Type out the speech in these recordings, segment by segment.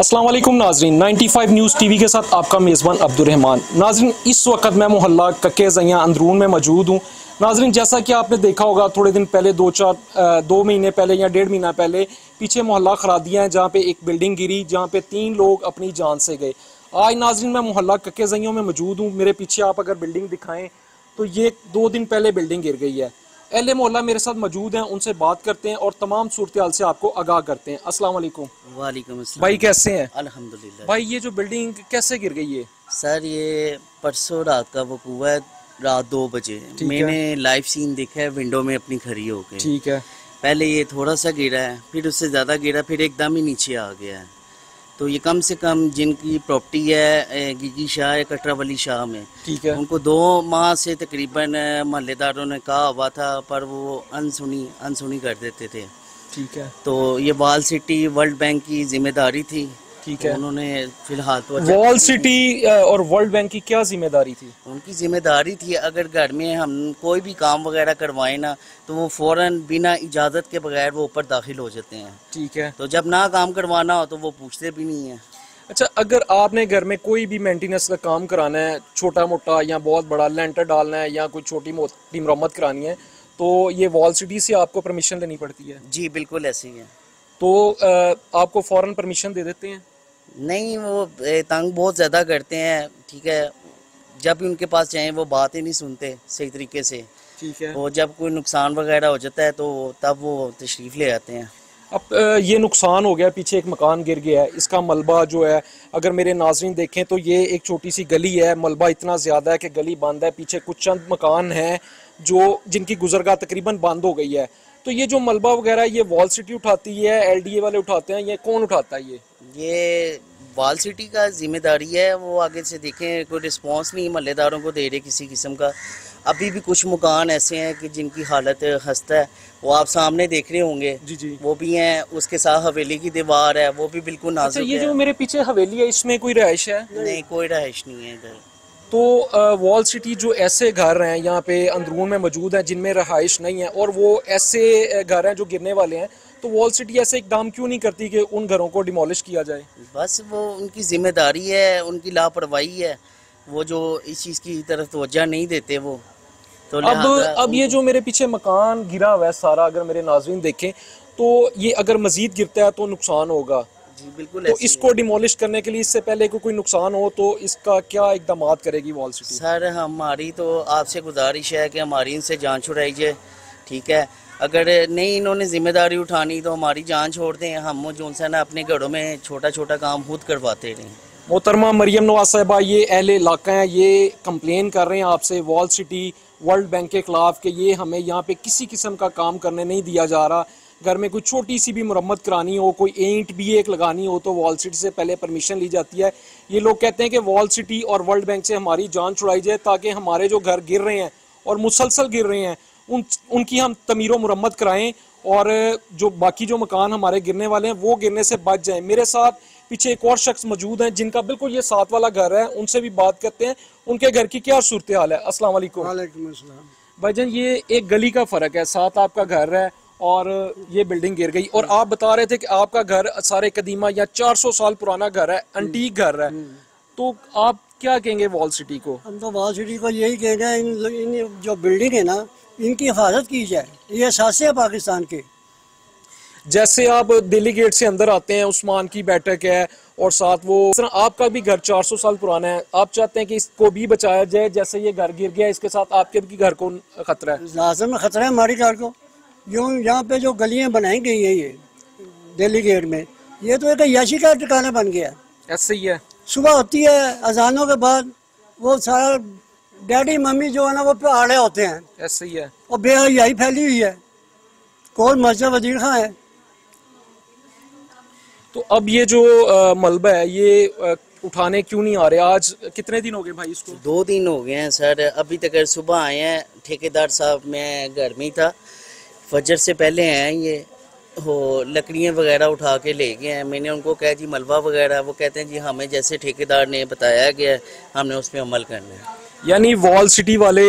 अस्सलाम वालेकुम नाजरीन, 95 न्यूज़ टीवी के साथ आपका मेज़बान अब्दुर्रहमान। नाजरीन, इस वक्त मैं मोहल्ला कक्के ज़ैयां अंदरून में मौजूद हूँ। नाजरीन, जैसा कि आपने देखा होगा थोड़े दिन पहले 2 महीने पहले या 1.5 महीना पहले पीछे मोहल्ला खरादिया है जहाँ पे एक बिल्डिंग गिरी, जहाँ पे 3 लोग अपनी जान से गए। आज नाजरीन मैं मोहल्ला कक्के ज़ैयों में मौजूद हूँ। मेरे पीछे आप अगर बिल्डिंग दिखाएँ तो ये 2 दिन पहले बिल्डिंग गिर गई है। अहले मोहल्ला मेरे साथ मौजूद हैं, उनसे बात करते हैं और तमाम सूरत हाल से आपको आगाह करते हैं। अस्सलाम वालेकुम। वालेकुम अस्सलाम। भाई कैसे हैं? अल्हम्दुलिल्लाह। भाई ये जो बिल्डिंग कैसे गिर गई है? सर ये परसों रात का वकूआ है, रात 2 बजे मैंने लाइव सीन देखा है विंडो में अपनी खड़ी होके। ठीक है। पहले ये थोड़ा सा गिरा है, फिर उससे ज़्यादा गिरा, फिर एकदम ही नीचे आ गया है। तो ये कम से कम जिनकी प्रॉपर्टी है गिगी शाह है कटरा वाली शाह में, ठीक है। उनको 2 माह से तकरीबन मोहल्लेदारों ने कहा हुआ था, पर वो अनसुनी कर देते थे। ठीक है। तो ये वॉल सिटी वर्ल्ड बैंक की जिम्मेदारी थी। ठीक है। उन्होंने फिलहाल तो वॉल सिटी और वर्ल्ड बैंक की क्या जिम्मेदारी थी? उनकी जिम्मेदारी थी, अगर घर में हम कोई भी काम वगैरह करवाएं ना तो वो फौरन बिना इजाज़त के बगैर वो ऊपर दाखिल हो जाते हैं। ठीक है। तो जब ना काम करवाना हो तो वो पूछते भी नहीं है। अच्छा, अगर आपने घर में कोई भी मेंटेनेंस का काम कराना है, छोटा मोटा या बहुत बड़ा, लेंटर डालना है या कोई छोटी मोटी मरम्मत करानी है, तो ये वॉल सिटी से आपको परमिशन लेनी पड़ती है? जी बिल्कुल ऐसे ही है। तो आपको फौरन परमिशन दे देते हैं? नहीं, वो तंग बहुत ज़्यादा करते हैं। ठीक है, जब भी उनके पास जाएं वो बात ही नहीं सुनते सही तरीके से। ठीक है। और जब कोई नुकसान वगैरह हो जाता है तो तब वो तशरीफ़ ले आते हैं। अब ये नुकसान हो गया, पीछे एक मकान गिर गया है, इसका मलबा जो है अगर मेरे नाजरीन देखें तो ये एक छोटी सी गली है, मलबा इतना ज़्यादा है कि गली बंद है। पीछे कुछ चंद मकान हैं जो जिनकी गुजरगाह तकरीबन बंद हो गई है। तो ये जो मलबा वगैरह ये वॉल सिटी उठाती है, LDA वाले उठाते हैं, ये कौन उठाता है? ये वॉल सिटी का जिम्मेदारी है। वो आगे से देखें, कोई रिस्पांस नहीं मोहल्लेदारों को दे रहे किसी किस्म का। अभी भी कुछ मकान ऐसे हैं कि जिनकी हालत खस्ता है, वो आप सामने देख रहे होंगे। जी जी। वो भी हैं, उसके साथ हवेली की दीवार है, वो भी बिल्कुल नाजुक अच्छा, ये जो मेरे पीछे हवेली है इसमें कोई रहाइश है? नहीं, कोई रहाइश नहीं है इधर। तो वॉल सिटी जो ऐसे घर हैं यहाँ पे अंदरून में मौजूद हैं जिनमें रहाइश नहीं है और वो ऐसे घर हैं जो गिरने वाले हैं, तो वॉल सिटी ऐसे इकदाम क्यों नहीं करती कि उन घरों को डिमोलिश किया जाए? बस वो उनकी जिम्मेदारी है, उनकी लापरवाही है, वो जो इस चीज़ की तरफ तवज्जो नहीं देते वो। तो अब ये जो मेरे पीछे मकान गिरा हुआ है सारा, अगर मेरे नाज़रीन देखें तो ये अगर मजीद गिरता है तो नुकसान होगा। जी बिल्कुल। तो इसको डिमोलिश करने के लिए इससे पहले को कोई नुकसान हो तो इसका क्या इकदाम करेगी वॉल सिटी? सर हमारी तो आपसे गुजारिश है कि हमारी इनसे जान छुड़ाई जाए। ठीक है, अगर नहीं इन्होंने जिम्मेदारी उठानी तो हमारी जान छोड़ दें, हम जो सा ना अपने घरों में छोटा छोटा काम खुद करवाते रहें। मोहतरमा मरियम नवाज साहिबा, ये अहले इलाका हैं, ये कंप्लेन कर रहे हैं आपसे वॉल सिटी वर्ल्ड बैंक के खिलाफ कि ये हमें यहाँ पे किसी किस्म का काम करने नहीं दिया जा रहा। घर में कोई छोटी सी भी मरम्मत करानी हो, कोई ईंट भी एक लगानी हो तो वॉल सिटी से पहले परमिशन ली जाती है। ये लोग कहते हैं कि वॉल सिटी और वर्ल्ड बैंक से हमारी जान छुड़ाई जाए ताकि हमारे जो घर गिर रहे हैं और मुसलसल गिर रहे हैं उनकी हम तमीर मरम्मत कराएं और जो बाकी जो मकान हमारे गिरने वाले हैं वो गिरने से बच जाएं। मेरे साथ पीछे एक और शख्स मौजूद हैं जिनका बिल्कुल ये साथ वाला घर है, उनसे भी बात करते हैं उनके घर की क्या सूरत हाल है। अस्सलाम वालेकुम। वालेकुम अस्सलाम। भाईजान, ये एक गली का फर्क है, साथ आपका घर है और ये बिल्डिंग गिर गई और आप बता रहे थे कि आपका घर सारे कदीमा या 400 साल पुराना घर है, अंटीक घर है, तो आप क्या कहेंगे वॉल सिटी को? हम तो वॉल सिटी को यही कहेंगे इन जो बिल्डिंग है ना इनकी हिफाजत की जाए, ये असासे है पाकिस्तान के। जैसे आप दिल्ली गेट से अंदर आते हैं, उस्मान की बैठक है और साथ वो आपका भी घर 400 साल पुराना है, आप चाहते हैं कि इसको भी बचाया जाए, जैसे ये घर गिर गया इसके साथ आपके भी घर को खतरा है? लाजम खतरा है हमारी घर को। यूँ यहाँ पे जो गलियाँ बनाई गई है ये दिल्ली गेट में, ये तो एक अय्याशी का ठिकाना बन गया। ऐसे ही है, सुबह होती है अजानों के बाद वो सारा डैडी मम्मी जो है ना वो पहाड़े होते हैं, ऐसे ही है और बेहयाई फैली हुई है। कौन मस्जिद वजीर खां है। तो अब ये जो मलबा है ये उठाने क्यों नहीं आ रहे? आज कितने दिन हो गए भाई इसको? 2 दिन हो गए हैं सर, अभी तक सुबह आए हैं ठेकेदार साहब, मैं घर में ही था, फजर से पहले आए हैं ये, वो लकड़ियाँ वगैरह उठा के ले गए हैं। मैंने उनको कहा जी मलबा वगैरह, वो कहते हैं जी हमें जैसे ठेकेदार ने बताया गया हमने उस पर अमल करना है। यानी वॉल सिटी वाले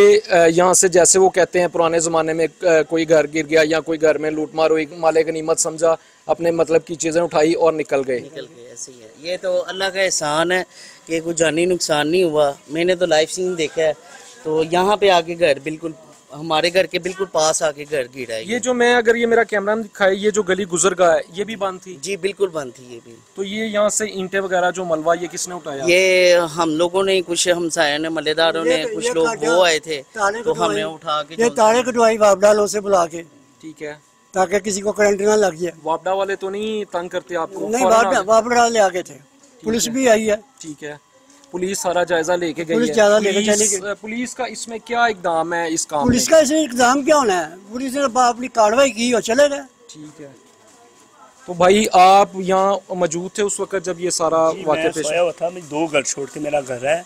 यहाँ से जैसे वो कहते हैं पुराने ज़माने में कोई घर गिर गया या कोई घर में लूटमार हुई, माले गनीमत समझा अपने मतलब की चीज़ें उठाई और निकल गए। निकल गए, ऐसे ही है। ये तो अल्लाह का एहसान है कि कोई जानी नुकसान नहीं हुआ। मैंने तो लाइव सीन देखा है। तो यहाँ पे आके घर बिल्कुल हमारे घर के बिल्कुल पास आके घर गिरा है। ये जो मैं अगर ये मेरा कैमरा में दिखाए, ये जो गली गुजर गया है ये भी बंद थी? जी बिल्कुल बंद थी ये भी। तो ये यहाँ से ईंटें वगैरह जो मलबा ये किसने उठाया? ये हम लोगों ने, कुछ हमसायों ने, मलेदारों ने, कुछ लोग वो आए थे तो हमने उठा के ये तारे कटवाई वापडालों से बुला के, ठीक है, ताकि किसी को करंट ना लग जाए। वापडा वाले तो नहीं तंग करते आपको? नहीं, वापडा ले आके थे, पुलिस भी आई है। ठीक है, पुलिस सारा जायजा लेके गई पुलिस है। जायजा लेके चली गई। पुलिस का इसमें क्या इकदाम है इस काम पुलिस में? का इसमें इल्जाम क्या होना है? पुलिस ने अपनी कार्रवाई की और चले गए। ठीक है, तो भाई आप यहाँ मौजूद थे उस वक्त जब ये सारा वाक़या पेश सोया हुआ था। मैं 2 घर छोड़ के, मेरा घर है,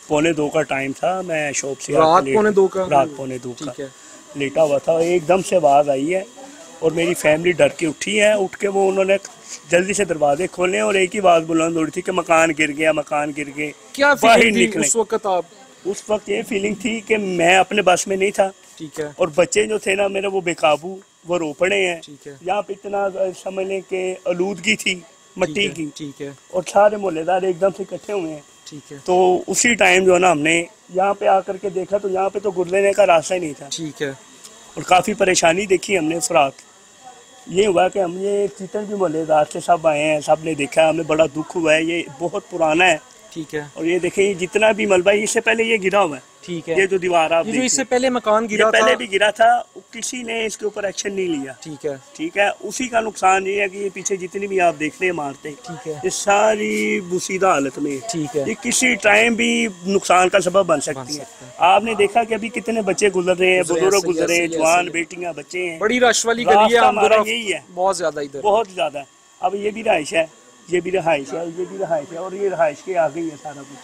1:45 का टाइम था। मैं शॉप से रात 1:45 का? रात 1:45 का ठीक है, लेटा हुआ था। एकदम से आवाज़ आई है और मेरी फैमिली डर के उठी है। उठ के वो उन्होंने जल्दी से दरवाजे खोले और एक ही आवाज़ बुलंद हो रही थी कि मकान गिर गया, मकान गिर गए। क्या बाहर फीलिंग थी निकले। उस वक्त आप? उस वक्त ये फीलिंग थी कि मैं अपने बस में नहीं था। ठीक है, और बच्चे जो थे ना मेरे, वो बेकाबू, वो रो पड़े हैं। ठीक है, यहाँ पे इतना समझ लें कि आलूदगी थी मिट्टी की, ठीक है, और सारे मोहल्लेदार एकदम से इकट्ठे हुए हैं। ठीक है, तो उसी टाइम जो है ना, हमने यहाँ पे आकर के देखा तो यहाँ पे तो गुजरने का रास्ता ही नहीं था। ठीक है, और काफ़ी परेशानी देखी हमने उस रात। ये हुआ कि हम ये जितने भी मोहल्लेदार से सब आए हैं, सब ने देखा, हमें बड़ा दुख हुआ है। ये बहुत पुराना है। ठीक है, और ये देखें, जितना भी मलबा है, इससे पहले ये गिरा हुआ है। ठीक है, ये जो दीवार आप ये जो देखिए, इससे पहले मकान ये गिरा पहले था? भी गिरा था, किसी ने इसके ऊपर एक्शन नहीं लिया। ठीक है, ठीक है, उसी का नुकसान ये है कि ये पीछे जितनी भी आप देख रहे हैं इमारतें, ठीक है, ये सारी बुसीदा हालत में है। ठीक है, ये किसी टाइम भी नुकसान का सबब बन सकती है। आपने देखा कि अभी कितने बच्चे गुजर रहे हैं, बुजुर्ग गुजर रहे हैं, जवान बेटियां, बच्चे हैं। बड़ी रश वाली गली है, रास्ता हम हमारा तरफ यही है, बहुत ज्यादा इधर। बहुत ज्यादा। अब ये भी रहाइश है, ये भी रहाइश है, ये भी रहाइश है, और ये रहाइश के आगे ही है सारा कुछ।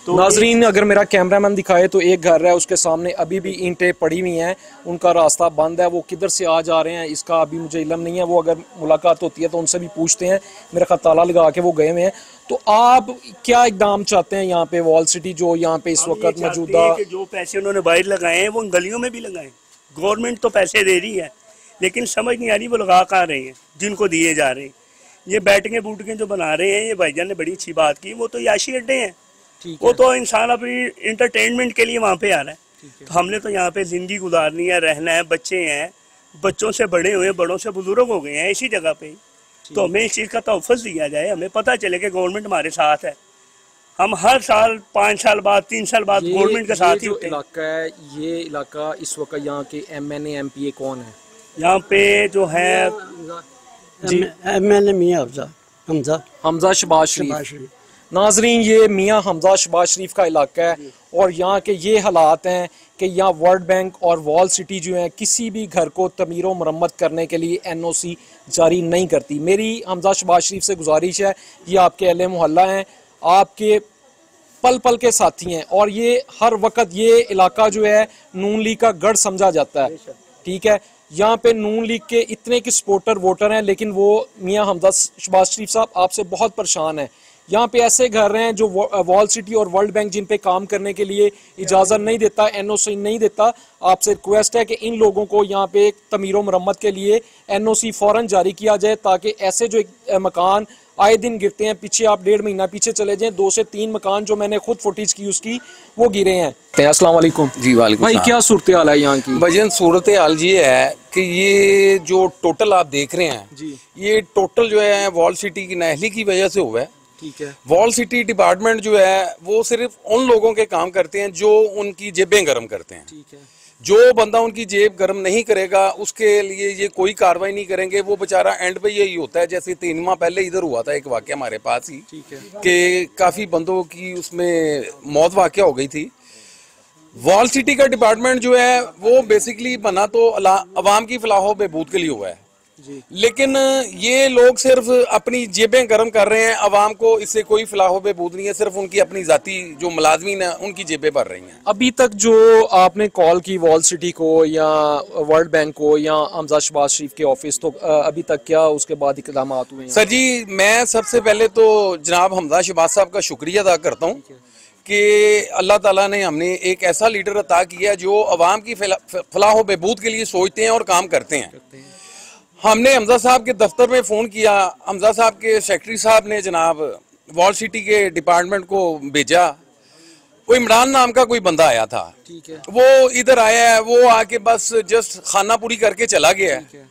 तो नाजरीन, अगर मेरा कैमरामैन दिखाए तो एक घर है, उसके सामने अभी भी ईंटें पड़ी हुई हैं, उनका रास्ता बंद है। वो किधर से आ जा रहे हैं इसका अभी मुझे इल्म नहीं है। वो अगर मुलाकात होती है तो उनसे भी पूछते हैं। मेरा ख्याल ताला लगा के वो गए हुए हैं। तो आप क्या इकदाम चाहते हैं यहाँ पे वॉल सिटी जो यहाँ पे इस वक्त मौजूदा? जो पैसे उन्होंने बाहर लगाए हैं वो उन गलियों में भी लगाए। गवर्नमेंट तो पैसे दे रही है, लेकिन समझ नहीं आ रही वो लगा कहाँ रहे हैं जिनको दिए जा रहे हैं। ये बैठकें बूटकें जो बना रहे हैं, ये भाईजान ने बड़ी अच्छी बात की, वो तो याशी अड्डे हैं। वो तो इंसान अपनी इंटरटेनमेंट के लिए वहाँ पे आ रहा है। तो हमने तो यहाँ पे जिंदगी गुजारनी है, रहना है, बच्चे हैं, बच्चों से बड़े हुए, बड़ों से बुजुर्ग हो गए हैं इसी जगह पे। तो हमें इस चीज़ का तोहफ़्फ़ दिया जाए, हमें पता चले कि गवर्नमेंट हमारे साथ है। हम हर साल 5 साल बाद 3 साल बाद गवर्नमेंट के साथ ही होते हैं। इलाका है, ये इलाका इस वक्त यहाँ के MNA MPA कौन है यहाँ पे जो है? MNA मियां हमजा शहबाज शरीफ। नाजरीन, ये मियां हमजा शहबाज शरीफ का इलाका है और यहाँ के ये हालात हैं कि यहाँ वर्ल्ड बैंक और वॉल सिटी जो है किसी भी घर को तमीर व मरम्मत करने के लिए NOC जारी नहीं करती। मेरी हमजा शहबाज शरीफ से गुजारिश है, ये आपके अहले मोहल्ला हैं, आपके पल पल के साथी हैं और ये हर वक्त ये इलाका जो है नून लीग का गढ़ समझा जाता है। ठीक है, यहाँ पे नून लीग के इतने के सपोर्टर वोटर हैं, लेकिन वो मियां हमजा शहबाज शरीफ साहब आपसे बहुत परेशान हैं। यहाँ पे ऐसे घर हैं जो वॉल सिटी और वर्ल्ड बैंक जिन पे काम करने के लिए इजाज़त नहीं देता, NOC नहीं देता। आपसे रिक्वेस्ट है कि इन लोगों को यहाँ पे तमीर व मरम्मत के लिए NOC फ़ौरन जारी किया जाए, ताकि ऐसे जो मकान आए दिन गिरते हैं, पीछे आप 1.5 महीना पीछे चले जाएं, 2 से 3 मकान जो मैंने खुद फुटेज की उसकी, वो गिरे हैं। अस्सलाम वालेकुम जी। वालेकुम भाई, क्या सूरत हाल है यहाँ की? भजन सूरत हाल ये है कि ये जो टोटल आप देख रहे हैं जी, ये टोटल जो है वॉल सिटी की नाअहली की वजह से हुआ है। ठीक है, वॉल सिटी डिपार्टमेंट जो है वो सिर्फ उन लोगों के काम करते हैं जो उनकी जेबें गर्म करते हैं। ठीक है, जो बंदा उनकी जेब गर्म नहीं करेगा उसके लिए ये कोई कार्रवाई नहीं करेंगे। वो बेचारा एंड पे यही होता है। जैसे 3 माह पहले इधर हुआ था एक वाकया हमारे पास ही, ठीक है, कि काफी बंदों की उसमें मौत वाकया हो गई थी। वॉल सिटी का डिपार्टमेंट जो है वो बेसिकली बना तो अवाम की फलाह बहबूद के लिए हुआ है, जी, लेकिन ये लोग सिर्फ अपनी जेबें गर्म कर रहे हैं। अवाम को इससे कोई फलाह बहबूद नहीं है, सिर्फ उनकी अपनी जाती जो मुलाजमीन है उनकी जेबें भर रही हैं। अभी तक जो आपने कॉल की वॉल सिटी को या वर्ल्ड बैंक को या हमजा शहबाज शरीफ के ऑफिस, तो अभी तक क्या उसके बाद इकदाम हुए हैं? सर जी, मैं सबसे पहले तो जनाब हमजा शहबाज साहब का शुक्रिया अदा करता हूँ कि अल्लाह ताला ने हमें एक ऐसा लीडर अता किया जो अवाम की फलाह बहबूद के लिए सोचते हैं और काम करते हैं। हमने हमजा साहब के दफ्तर में फ़ोन किया, हमजा साहब के सेक्रेटरी साहब ने जनाब वॉल सिटी के डिपार्टमेंट को भेजा। वो इमरान नाम का कोई बंदा आया था, ठीक है, वो इधर आया है, वो आके बस जस्ट खाना पूरी करके चला गया है।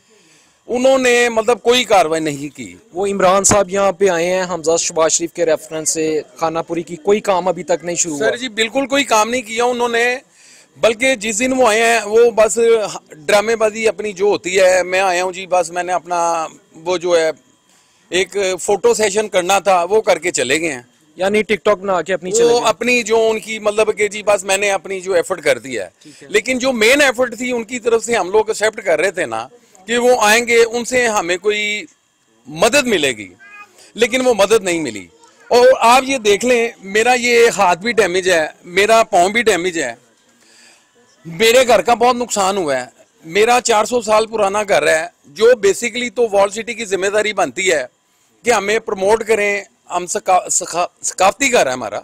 उन्होंने मतलब कोई कार्रवाई नहीं की। वो इमरान साहब यहाँ पे आए हैं हमजा शहबाज शरीफ के रेफरेंस से, खानापुरी की कोई काम अभी तक नहीं शुरू हुआ। सर जी बिल्कुल कोई काम नहीं किया उन्होंने, बल्कि जिस दिन वो आए हैं वो बस ड्रामेबाजी अपनी जो होती है, मैं आया हूँ जी बस मैंने अपना वो जो है एक फोटो सेशन करना था वो करके चले गए हैं। यानी टिकटॉक बना के अपनी वो चले गए। अपनी जो उनकी मतलब कि जी बस मैंने अपनी जो एफर्ट कर दिया है, लेकिन जो मेन एफर्ट थी उनकी तरफ से हम लोग एक्सेप्ट कर रहे थे ना कि वो आएंगे, उनसे हमें कोई मदद मिलेगी, लेकिन वो मदद नहीं मिली। और आप ये देख लें, मेरा ये हाथ भी डैमेज है, मेरा पाँव भी डैमेज है, मेरे घर का बहुत नुकसान हुआ है। मेरा 400 साल पुराना घर है, जो बेसिकली तो वॉल सिटी की जिम्मेदारी बनती है कि हमें प्रमोट करें। हम सकाफती घर है हमारा,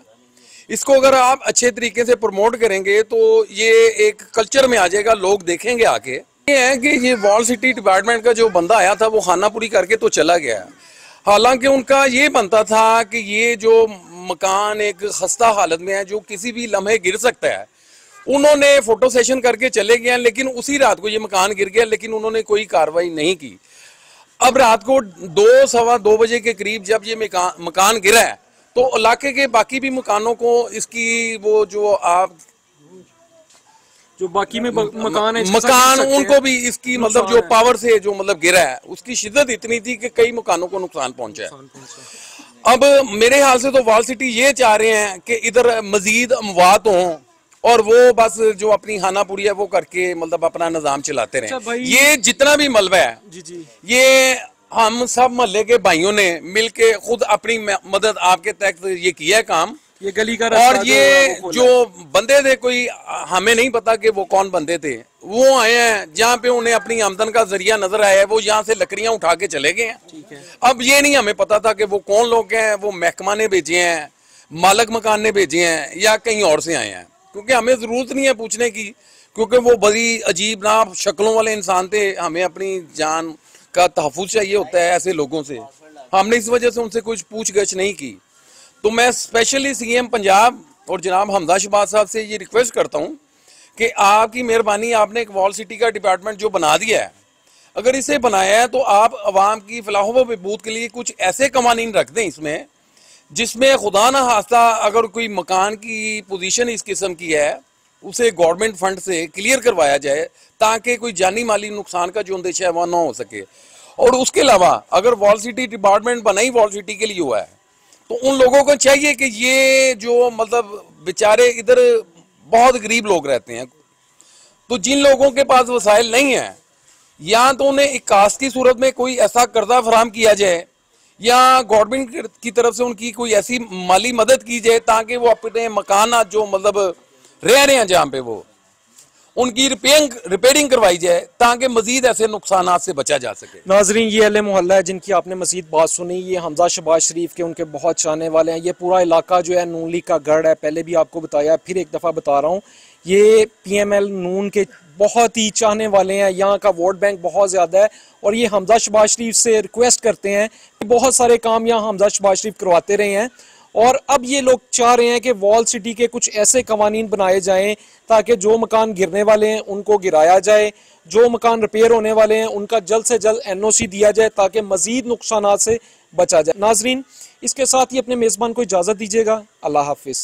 इसको अगर आप अच्छे तरीके से प्रमोट करेंगे तो ये एक कल्चर में आ जाएगा, लोग देखेंगे आके। ये है कि ये वॉल सिटी डिपार्टमेंट का जो बंदा आया था वो खाना पूरी करके तो चला गया, हालांकि उनका ये बनता था कि ये जो मकान एक खस्ता हालत में है, जो किसी भी लम्हे गिर सकता है, उन्होंने फोटो सेशन करके चले गए, लेकिन उसी रात को ये मकान गिर गया, लेकिन उन्होंने कोई कार्रवाई नहीं की। अब रात को 2-2:15 बजे के करीब जब ये मकान गिरा है तो इलाके के बाकी भी मकानों को इसकी वो जो आप जो बाकी में मकान है, मकान उनको भी इसकी मतलब जो पावर से जो मतलब गिरा है उसकी शिद्दत इतनी थी कि कई मकानों को नुकसान पहुंचा है। अब मेरे हाल से तो वॉल सिटी ये चाह रहे हैं कि इधर मजीद अमवात हों और वो बस जो अपनी खाना पूरी है वो करके मतलब अपना निजाम चलाते रहे। ये जितना भी मलबा है जी जी, ये हम सब मोहल्ले के भाइयों ने मिलके खुद अपनी मदद आपके तहत ये किया है काम। ये गली का और ये जो बंदे थे, कोई हमें नहीं पता कि वो कौन बंदे थे, वो आए हैं जहाँ पे उन्हें अपनी आमदन का जरिया नजर आया है, वो यहाँ से लकड़ियां उठा के चले गए हैं। ठीक है, अब ये नहीं हमें पता था कि वो कौन लोग हैं, वो महकमा ने भेजे हैं, मालिक मकान ने भेजे हैं या कहीं और से आए हैं, क्योंकि हमें जरूरत नहीं है पूछने की, क्योंकि वो बड़ी अजीब नाब शक्लों वाले इंसान थे। हमें अपनी जान का तहफ़्फ़ुज़ चाहिए होता है ऐसे लोगों से, हमने इस वजह से उनसे कुछ पूछगछ नहीं की। तो मैं स्पेशली सीएम पंजाब और जनाब हमजा शहबाज साहब से ये रिक्वेस्ट करता हूँ कि आपकी मेहरबानी, आपने एक वॉल सिटी का डिपार्टमेंट जो बना दिया है, अगर इसे बनाया है तो आप आवाम की फलाह व बहबूद के लिए कुछ ऐसे कवानीन रख दें इसमें, जिसमें खुदा न खास्ता अगर कोई मकान की पोजीशन इस किस्म की है उसे गवर्नमेंट फंड से क्लियर करवाया जाए, ताकि कोई जानी माली नुकसान का जो अंदेशा है वह ना हो सके। और उसके अलावा अगर वॉल सिटी डिपार्टमेंट बना ही वॉल सिटी के लिए हुआ है तो उन लोगों को चाहिए कि ये जो मतलब बेचारे इधर बहुत गरीब लोग रहते हैं, तो जिन लोगों के पास वसाइल नहीं है, या तो उन्हें एक कास्ट की सूरत में कोई ऐसा कर्जा फराहम किया जाए या गवर्नमेंट की तरफ से उनकी कोई ऐसी माली मदद की जाए ताकि वो अपने मकान जो मतलब रह रहे हैं जहाँ पे वो उनकी रिपेयरिंग करवाई जाए, ताकि मजीद ऐसे नुकसान से बचा जा सके। नाजरीन, ये अहले मोहल्ला है जिनकी आपने मजीद बात सुनी, ये हमजा शहबाज शरीफ के उनके बहुत चाहने वाले हैं। ये पूरा इलाका जो है नून लीग का गढ़ है, पहले भी आपको बताया, फिर एक दफ़ा बता रहा हूँ, ये PML नून के बहुत ही चाहने वाले हैं, यहाँ का वोट बैंक बहुत ज़्यादा है और ये हमजा शहबाज शरीफ से रिक्वेस्ट करते हैं। बहुत सारे काम यहाँ हमजा शहबाज शरीफ करवाते रहे हैं और अब ये लोग चाह रहे हैं कि वॉल सिटी के कुछ ऐसे कवानीन बनाए जाएं ताकि जो मकान गिरने वाले हैं उनको गिराया जाए, जो मकान रिपेयर होने वाले हैं उनका जल्द से जल्द NOC दिया जाए ताकि मजीद नुकसानात से बचा जाए। नाजरीन, इसके साथ ही अपने मेज़बान को इजाज़त दीजिएगा। अल्लाह हाफिज़।